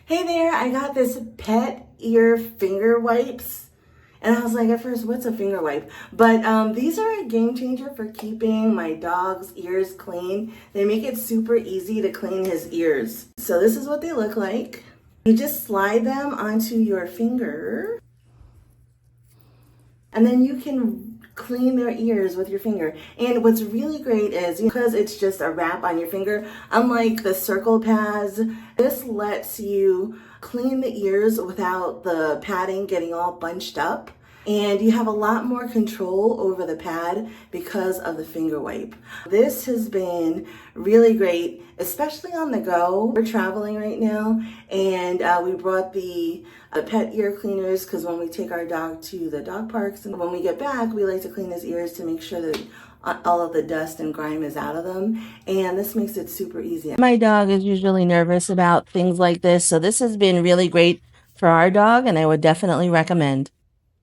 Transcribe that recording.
Hey there, I got this pet ear finger wipes. And I was like, at first, what's a finger wipe? But these are a game changer for keeping my dog's ears clean. They make it super easy to clean his ears. So this is what they look like. You just slide them onto your finger, and then you can clean their ears with your finger. And what's really great is because it's just a wrap on your finger, unlike the circle pads, this lets you clean the ears without the padding getting all bunched up. And you have a lot more control over the pad because of the finger wipe. This has been really great, especially on the go. We're traveling right now, and we brought the pet ear cleaners because when we take our dog to the dog parks and when we get back, we like to clean his ears to make sure that all of the dust and grime is out of them. And this makes it super easy. My dog is usually nervous about things like this, so this has been really great for our dog, and I would definitely recommend.